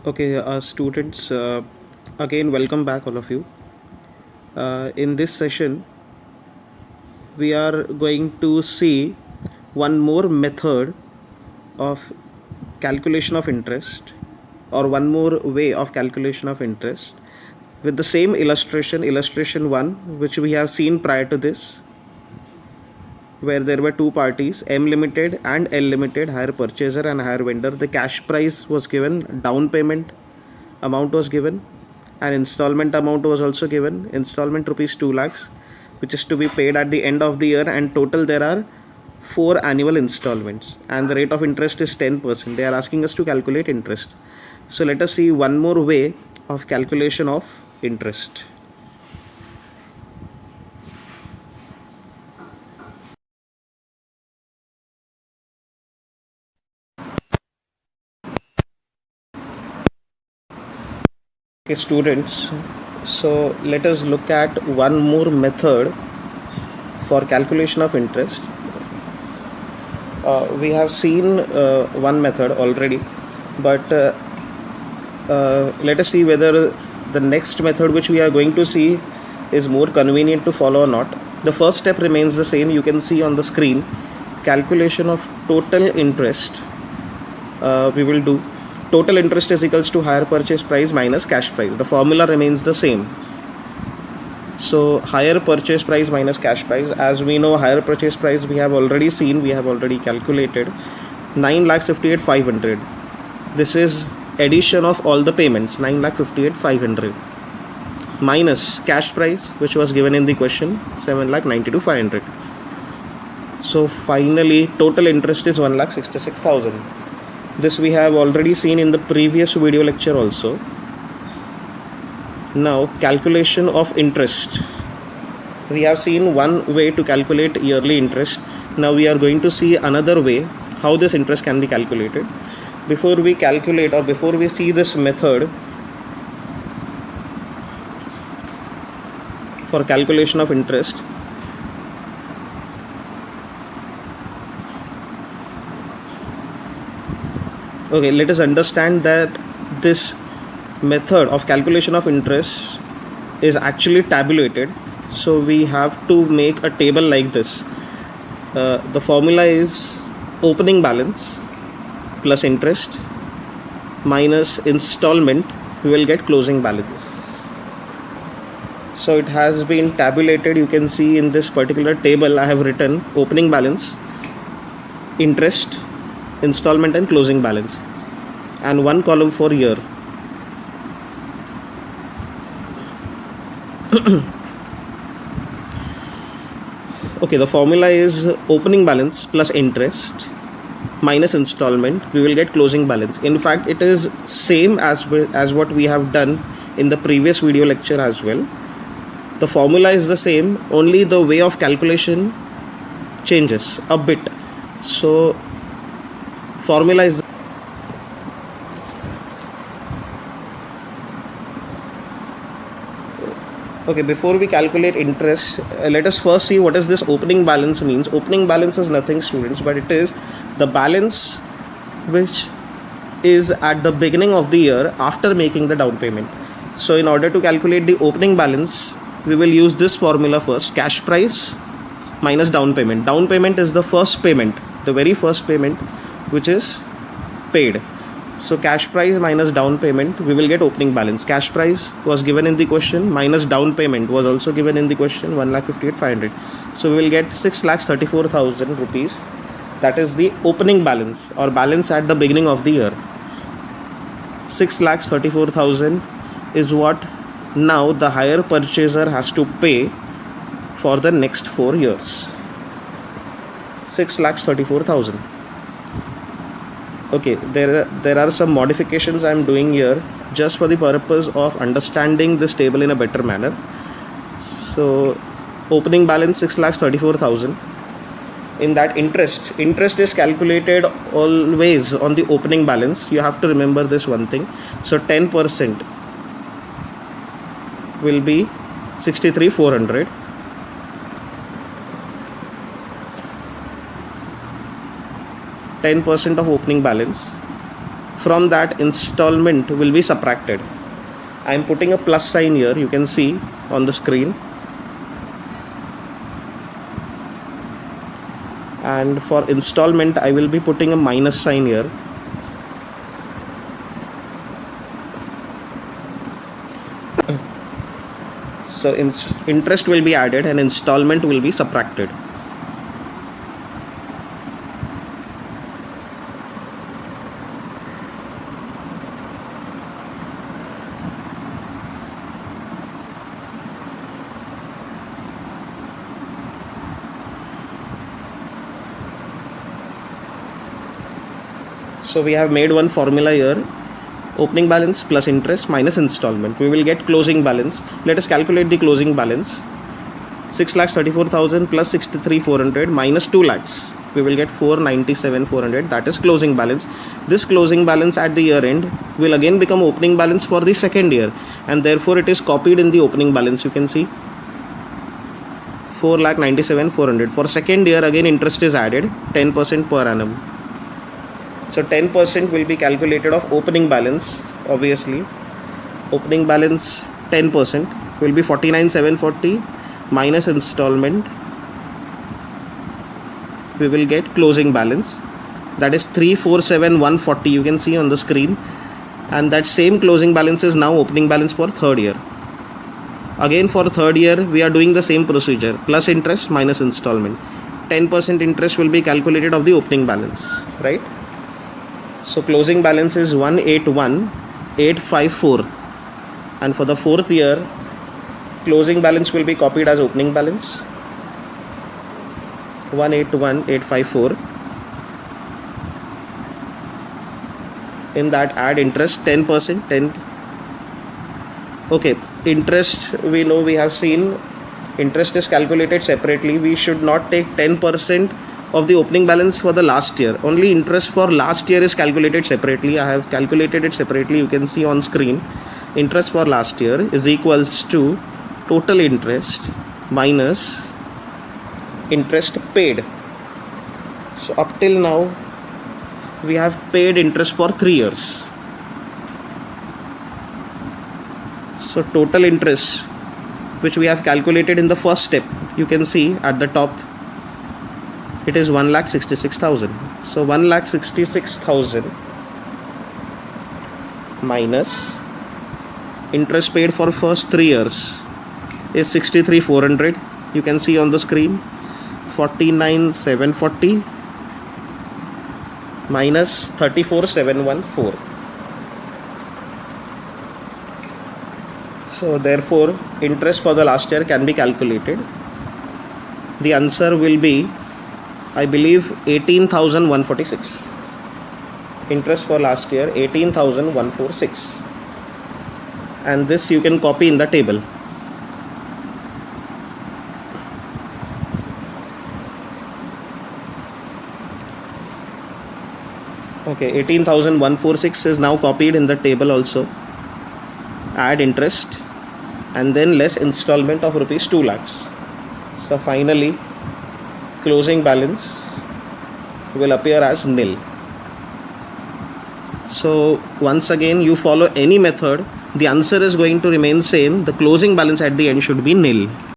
Okay, students, again, welcome back, all of you. In this session, we are going to see one more method of calculation of interest, or one more way of calculation of interest with the same illustration 1, which we have seen prior to this, where there were two parties, M Limited and L Limited, hire purchaser and hire vendor. The cash price was given, down payment amount was given, and installment amount was also given. Installment rupees 2 lakhs, which is to be paid at the end of the year, and total there are 4 annual installments, and the rate of interest is 10%. They are asking us to calculate interest. So let us see one more way of calculation of interest. Okay, students, so let us look at one more method for calculation of interest. We have seen one method already, but let us see whether the next method which we are going to see is more convenient to follow or not. The first step remains the same. You can see on the screen calculation of total interest. We will do total interest is equals to hire purchase price minus cash price. The formula remains the same. So higher purchase price minus cash price, as we know, higher purchase price we have already seen, we have already calculated 9,58,500. This is addition of all the payments, 9,58,500 minus cash price, which was given in the question, 7,92,500. So finally total interest is 1,66,000. This we have already seen in the previous video lecture also. Now calculation of interest. We have seen one way to calculate yearly interest. Now we are going to see another way how this interest can be calculated. Before we calculate, or before we see this method for calculation of interest, okay, let us understand that this method of calculation of interest is actually tabulated. So we have to make a table like this. The formula is opening balance plus interest minus installment, we will get closing balance. So it has been tabulated. You can see in this particular table I have written opening balance, interest, installment and closing balance, and one column for year. Okay, the formula is opening balance plus interest minus installment, we will get closing balance. In fact, it is same as what we have done in the previous video lecture as well. The formula is the same, only the way of calculation changes a bit. So formula is okay. Before we calculate interest, let us first see what is this opening balance means. Opening balance is nothing, students, but it is the balance which is at the beginning of the year after making the down payment. So in order to calculate the opening balance, we will use this formula first: cash price minus down payment. Down payment is the first payment, the very first payment which is paid. So cash price minus down payment, we will get opening balance. Cash price was given in the question, minus down payment was also given in the question, 1,58,500. So we will get 6,34,000 rupees. That is the opening balance, or balance at the beginning of the year. 6,34,000 is what now the hire purchaser has to pay for the next 4 years. 6,34,000. Okay, there are some modifications I am doing here just for the purpose of understanding this table in a better manner. So opening balance 6,34,000. In that interest is calculated always on the opening balance. You have to remember this one thing. So 10% will be 63,400. 10% of opening balance, from that installment will be subtracted. I am putting a plus sign here, you can see on the screen, and for installment I will be putting a minus sign here. So interest will be added and installment will be subtracted. So we have made one formula here: opening balance plus interest minus installment. We will get closing balance. Let us calculate the closing balance. 6,34,000 plus 63,400 minus 2 lakhs. We will get 497,400. That is closing balance. This closing balance at the year end will again become opening balance for the second year, and therefore it is copied in the opening balance. You can see 4,97,400. For second year again interest is added, 10% per annum. So 10% will be calculated of opening balance. Obviously opening balance 10% will be 49,740 minus installment. We will get closing balance, that is 347,140. you can see on the screen, and that same closing balance is now opening balance for third year. Again for third year we are doing the same procedure: plus interest minus installment. 10% interest will be calculated of the opening balance, right? So closing balance is 181,854, and for the fourth year closing balance will be copied as opening balance, 181,854. In that add interest 10%. Okay, interest, we know, we have seen interest is calculated separately. We should not take 10% of the opening balance for the last year. Only interest for last year is calculated separately. I have calculated it separately. You can see on screen. Interest for last year is equals to total interest minus interest paid. So up till now we have paid interest for 3 years. So total interest which we have calculated in the first step, you can see at the top, it is 1,66,000. So 1,66,000 minus interest paid for first 3 years is 63,400. You can see on the screen, 49,740 minus 34,714. So therefore interest for the last year can be calculated. The answer will be, I believe, 18,146. Interest for last year 18,146, and this you can copy in the table. Okay, 18,146 is now copied in the table also. Add interest and then less installment of rupees 2 lakhs. So finally closing balance will appear as nil. So once again, you follow any method, the answer is going to remain same. The closing balance at the end should be nil.